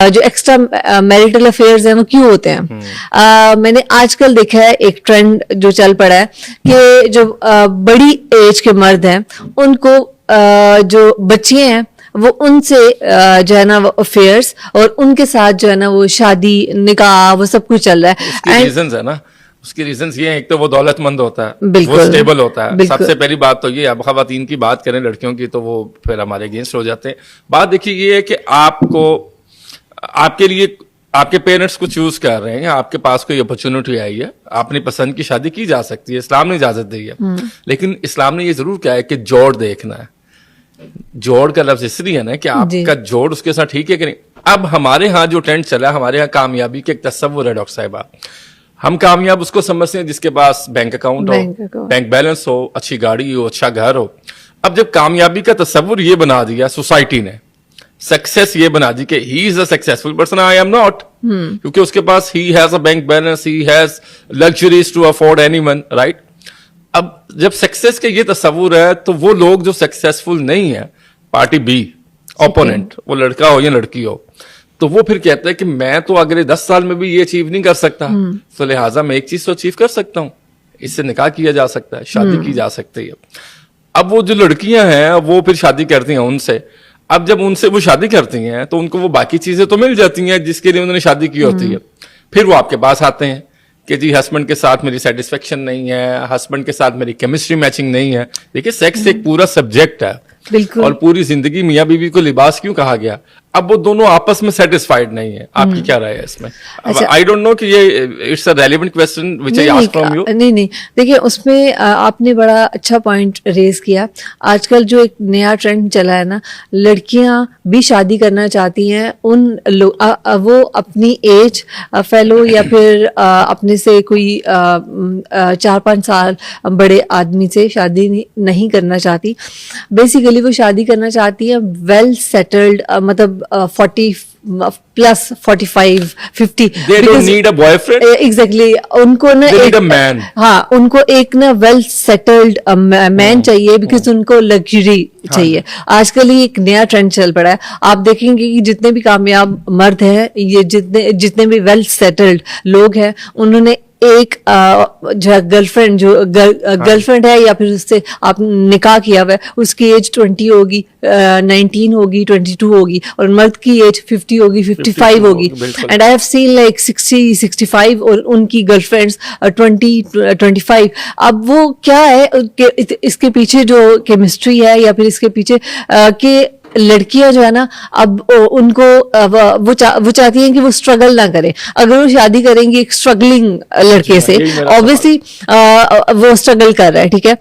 جو extra marital affairs ہیں وہ کیوں ہوتے ہیں. میں نے آج کل دیکھا ہے ایک ٹرینڈ جو چل پڑا ہے کہ جو بڑی ایج کے مرد ہیں ان کو جو بچیاں ہیں وہ ان سے جو ہے نا وہ افیئرس اور ان کے ساتھ جو ہے نا وہ شادی نکاح وہ سب کچھ چل رہا ہے. اس کے ریزنز ہے نا, اس کی ریزنز یہ ہیں, ایک تو وہ دولت مند ہوتا ہے, وہ اسٹیبل ہوتا ہے. سب سے پہلی بات تو یہ, اب خواتین کی بات کریں لڑکیوں کی تو وہ پھر ہمارے اگینسٹ ہو جاتے ہیں. بات دیکھیے یہ ہے کہ آپ کو آپ کے لیے آپ کے پیرنٹس کو چوز کر رہے ہیں, آپ کے پاس کوئی اپرچونٹی آئی ہے, اپنی پسند کی شادی کی جا سکتی ہے, اسلام نے اجازت دی ہے. لیکن اسلام نے یہ ضرور کہا ہے کہ جوڑ دیکھنا ہے. جوڑ کا لفظ اس لیے ہے نا کہ آپ کا جوڑ اس کے ساتھ ٹھیک ہے کہ نہیں. اب ہمارے ہاں جو ٹرینڈ چلا, ہمارے ہاں کامیابی کے ایک تصور ہے ڈاکٹر صاحبہ. ہم کامیاب اس کو سمجھتے ہیں جس کے پاس بینک اکاؤنٹ ہو, بینک بیلنس ہو, اچھی گاڑی ہو, اچھا گھر ہو. اب جب کامیابی کا تصور یہ بنا دیا سوسائٹی نے, سکسیس یہ بنا دی کہ he is a successful person, I am not, کیونکہ اس کے پاس he has a bank balance, he has luxuries to afford any one, right. اب جب سکسیس کا یہ تصور ہے تو وہ لوگ جو سکسیسفل نہیں ہے, پارٹی بی اوپوننٹ, وہ لڑکا ہو یا لڑکی ہو, تو وہ پھر کہتا ہے کہ میں تو اگلے 10 سال میں بھی یہ اچیو نہیں کر سکتا, تو لہٰذا میں ایک چیز تو اچیو کر سکتا ہوں, اس سے نکاح کیا جا سکتا ہے, شادی کی جا سکتی ہے. اب وہ جو لڑکیاں ہیں وہ پھر شادی کرتی ہیں ان سے. اب جب ان سے وہ شادی کرتی ہیں تو ان کو وہ باقی چیزیں تو مل جاتی ہیں جس کے لیے انہوں نے شادی کی ہوتی ہے. پھر وہ آپ کے پاس آتے ہیں کہ جی ہسبینڈ کے ساتھ میری سیٹسفیکشن نہیں ہے, ہسبینڈ کے ساتھ میری کیمسٹری میچنگ نہیں ہے. دیکھیے سیکس ایک پورا سبجیکٹ ہے, اور پوری زندگی میاں بیوی کو لباس کیوں کہا گیا. اب وہ دونوں آپس میں سیٹسفائیڈ نہیں ہے. آپ کی کیا رائے ہے اس میں؟ آئی ڈونٹ نو کہ یہ it's a relevant question which I ask from you. نہیں دیکھیے اس میں آپ نے بڑا اچھا پوائنٹ ریز کیا. آج کل جو ایک نیا ٹرینڈ چلا ہے نا, لڑکیاں بھی شادی کرنا چاہتی ہیں, وہ اپنی ایج فیلو یا پھر اپنے سے کوئی 4-5 سال بڑے آدمی سے شادی نہیں کرنا چاہتی. بیسیکلی وہ شادی کرنا چاہتی ہے ویل سیٹلڈ, مطلب 40 plus 45 50. They don't need a boyfriend. Exactly. ان کو نا They need a man. ہاں, ان کو ایک نا ویل سیٹلڈ مین چاہیے, بیکاز ان کو لگژری چاہیے. آج کل یہ ایک نیا ٹرینڈ چل پڑا ہے. آپ دیکھیں گے کہ جتنے بھی کامیاب مرد ہیں, یہ جتنے بھی ویل سیٹلڈ لوگ ہیں, انہوں نے ایک جو ہے گرل فرینڈ ہے یا پھر اس سے آپ نکاح کیا ہوا ہے, اس کی ایج 20 ہوگی, 19 ہوگی, 22 ہوگی, اور مرد کی ایج 50 ہوگی, 55 ہوگی. And I have seen like 60-65 اور ان کی گرل فرینڈس 20-25. اب وہ کیا ہے کہ اس کے پیچھے جو کیمسٹری ہے یا پھر اس کے پیچھے کہ لڑکیاں جو ہے نا, اب ان کو وہ چاہتی ہیں کہ وہ اسٹرگل نہ کریں. اگر وہ شادی کریں گی ایک اسٹرگلنگ لڑکے سے, اوبیسلی وہ اسٹرگل کر رہا ہے, ٹھیک ہے,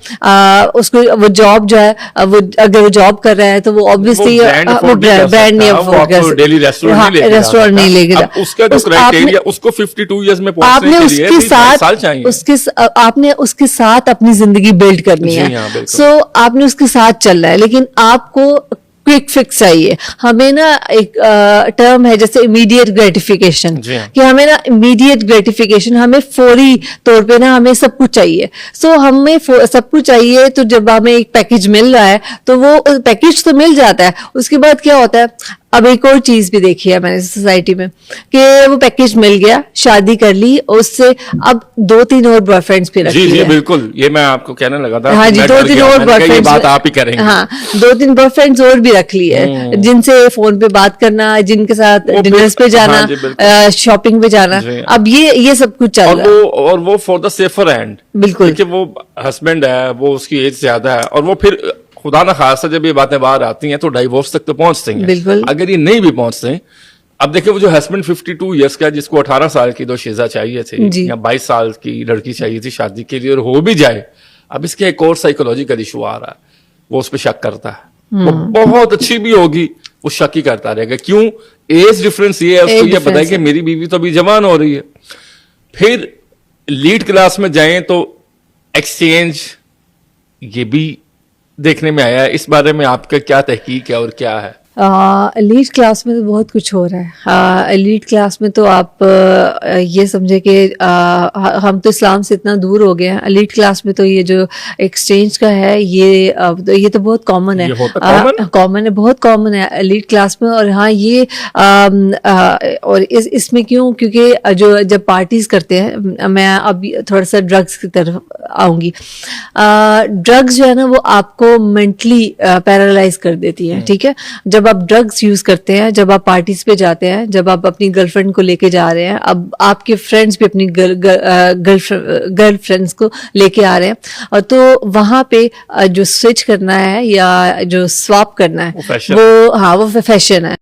اس کو وہ جاب جو ہے, وہ اگر وہ جاب کر رہا ہے تو وہ اوبیسلی وہ برانڈ نہیں افورڈ کر سکتا, ریسٹورینٹ نہیں لے گا. اس کو 52 ایئرز میں آپ نے اس کے ساتھ اپنی زندگی بلڈ کرنی ہے. سو آپ نے اس کے ساتھ چلنا ہے, لیکن آپ کو کوئک فکس چاہیے. ہمیں نا ایک ٹرم ہے جیسے امیڈیٹ گریٹیفیکیشن, کہ ہمیں نا امیڈیٹ گریٹیفیکیشن, ہمیں فوری طور پہ نا ہمیں سب کچھ چاہیے. سو ہمیں سب کچھ چاہیے, تو جب ہمیں ایک پیکج مل رہا ہے تو وہ پیکج تو مل جاتا ہے, اس کے بعد کیا ہوتا ہے. اب ایک اور چیز بھی دیکھی ہے میں نے سوسائٹی میں, کہ وہ پیکج مل گیا, شادی کر لی, اس سے اب 2-3 اور بوائے فرینڈس بھی رکھ لیے. جی بالکل, یہ میں آپ کو کہنے لگا تھا. ہاں جی, 2-3 اور بوائے فرینڈس, بات آپ ہی کریں گے. ہاں, 2-3 بوائے فرینڈس اور بھی رکھ لی ہے, جن سے فون پہ بات کرنا, جن کے ساتھ ڈنرز پہ جانا, شاپنگ پہ جانا. اب یہ سب کچھ چل رہا ہے, اور وہ فار دا سیفر اینڈ. بالکل, کہ وہ ہسبینڈ ہے, وہ اس کی ایج زیادہ ہے, اور وہ پھر خدا نہ خاصا جب یہ باتیں باہر آتی ہیں تو ڈائیورس تک تو پہنچتے ہیں. بالکل, اگر یہ نہیں بھی پہنچتے. اب دیکھیں وہ جو ہسبینڈ 52 ایئرس کا, جس کو 18 سال کی 2 شیزہ چاہیے تھی یا 22 سال کی لڑکی چاہیے تھی شادی کے لیے, اور ہو بھی جائے, اب اس کے ایک اور سائیکولوجیکل ایشو آ رہا ہے. وہ اس پہ شک کرتا ہے, وہ بہت اچھی بھی ہوگی, وہ شک ہی کرتا رہے گا. کیوں؟ ایج ڈفرینس یہ ہے, اس کو یہ پتا ہے کہ میری بیوی تو ابھی جوان ہو رہی ہے. پھر لیڈ کلاس میں جائیں تو ایکسچینج یہ بھی دیکھنے میں آیا ہے. اس بارے میں آپ کا کیا تحقیق ہے اور کیا ہے؟ ایلیٹ کلاس میں تو بہت کچھ ہو رہا ہے. ایلیٹ کلاس میں تو آپ یہ سمجھے کہ ہم تو اسلام سے اتنا دور ہو گئے ہیں. ایلیٹ کلاس میں تو یہ جو ایکسچینج کا ہے یہ تو بہت کامن ہے, کامن ہے, بہت کامن ہے ایلیٹ کلاس میں. اور ہاں یہ اور اس میں کیونکہ جو جب پارٹیز کرتے ہیں, میں اب تھوڑا سا ڈرگس کی طرف آؤں گی. ڈرگس جو ہے نا وہ آپ کو مینٹلی پیرالائز کر دیتی ہے. ٹھیک ہے, جب آپ ڈرگس یوز کرتے ہیں, جب آپ پارٹیز پہ جاتے ہیں, جب آپ اپنی گرل فرینڈ کو لے کے جا رہے ہیں, اب آپ کے فرینڈس بھی اپنی گرل فرینڈس کو لے کے آ رہے ہیں, اور تو وہاں پہ جو سوئچ کرنا ہے یا جو سواپ کرنا ہے وہ فیشن ہے.